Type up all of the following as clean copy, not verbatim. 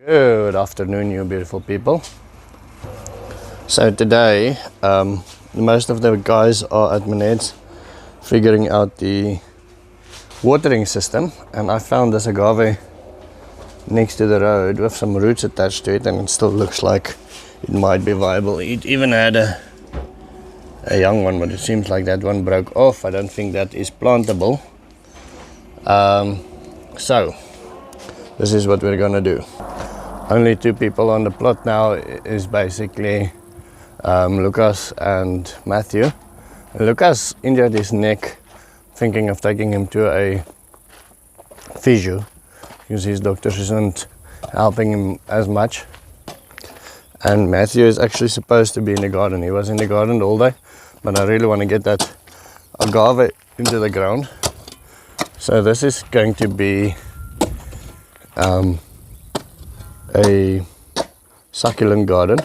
Good afternoon, you beautiful people. So today, most of the guys are at Maned's figuring out the watering system, and I found this agave next to the road with some roots attached to it, and it still looks like it might be viable. It even had a young one, but it seems like that one broke off. I don't think that is plantable. So this is what we're gonna do. Only two people on the plot now is basically Lucas and Matthew. Lucas injured his neck, thinking of taking him to a physio because his doctors isn't helping him as much. And Matthew is actually supposed to be in the garden. He was in the garden all day, but I really want to get that agave into the ground. So this is going to be a succulent garden.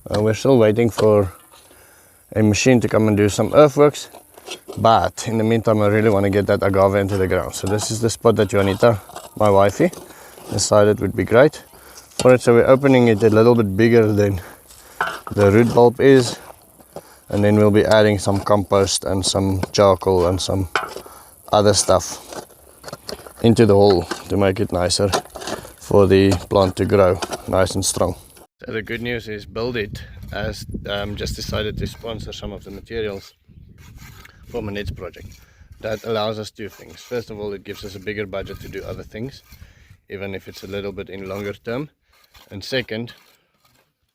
We're still waiting for a machine to come and do some earthworks, but in the meantime I really want to get that agave into the ground. So this is the spot that Juanita, my wifey, decided would be great for it. So we're opening it a little bit bigger than the root bulb is, and then we'll be adding some compost and some charcoal and some other stuff into the hole to make it nicer for the plant to grow nice and strong. So the good news is Build It has just decided to sponsor some of the materials for Maned's project. That allows us two things. First of all, it gives us a bigger budget to do other things, even if it's a little bit in longer term. And second,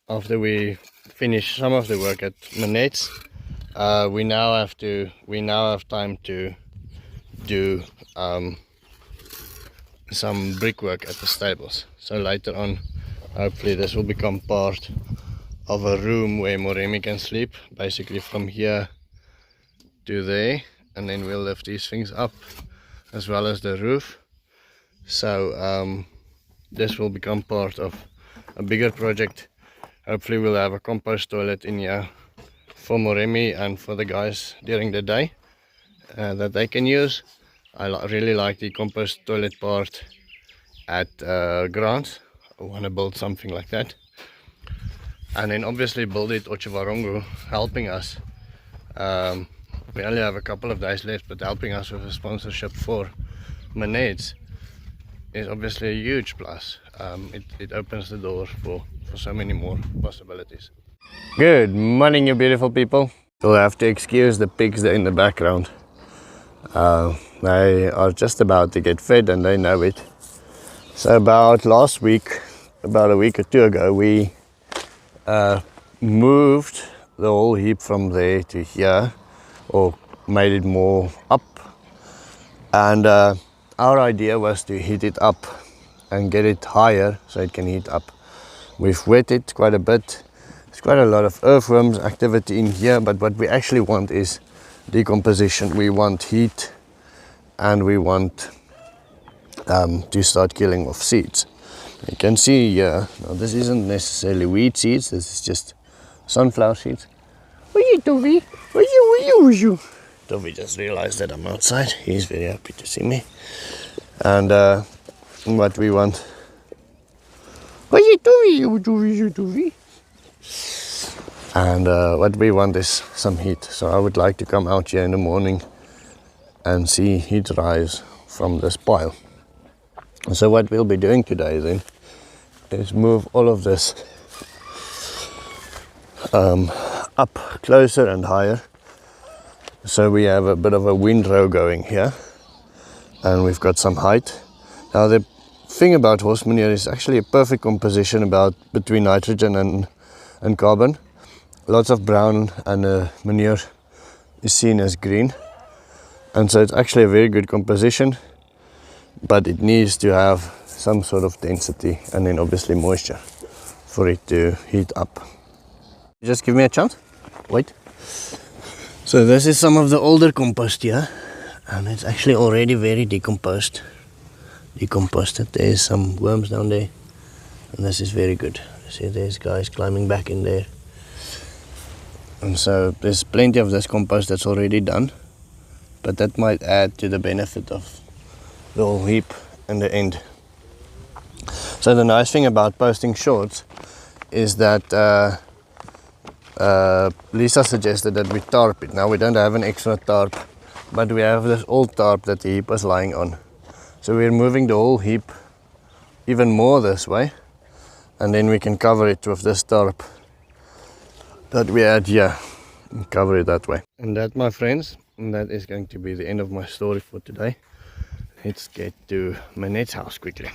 after we finish some of the work at Maned's, we now have time to do some brickwork at the stables. So later on, hopefully this will become part of a room where Moremi can sleep, basically from here to there, and then we'll lift these things up as well as the roof. So this will become part of a bigger project. Hopefully we'll have a compost toilet in here for Moremi and for the guys during the day that they can use. I really like the compost toilet part at Grants. I want to build something like that. And then obviously Build It Ochivarongo helping us. We only have a couple of days left, but helping us with a sponsorship for Maned's is obviously a huge plus. It opens the door for so many more possibilities. Good morning, you beautiful people. You'll have to excuse the pigs there in the background. They are just about to get fed and they know it. So about last week, about a week or two ago, we moved the whole heap from there to here, or made it more up. And our idea was to heat it up and get it higher so it can heat up. We've wet it quite a bit. There's quite a lot of earthworms activity in here, but what we actually want is decomposition. We want heat, and we want to start killing off seeds. You can see here, now this isn't necessarily wheat seeds, this is just sunflower seeds. What are you, Toby? What are you? Toby just realized that I'm outside. He's very happy to see me. And what we want. What are you, Toby? And what we want is some heat. So I would like to come out here in the morning and see heat rise from this pile. So what we'll be doing today then is move all of this up closer and higher, so we have a bit of a windrow going here and we've got some height. Now the thing about horse manure is actually a perfect composition between nitrogen and carbon. Lots of brown, and manure is seen as green, and so it's actually a very good composition, but it needs to have some sort of density and then obviously moisture for it to heat up. Just give me a chance. Wait. So this is some of the older compost here, and it's actually already very decomposed. Decomposted. There's some worms down there, and this is very good. See, there's guys climbing back in there. And so there's plenty of this compost that's already done, but that might add to the benefit of the whole heap in the end. So the nice thing about posting shorts is that Lissa suggested that we tarp it. Now we don't have an extra tarp, but we have this old tarp that the heap was lying on. So we're moving the whole heap even more this way, and then we can cover it with this tarp that we had here and cover it that way. And that, my friends, that is going to be the end of my story for today. Let's get to Manette's house quickly.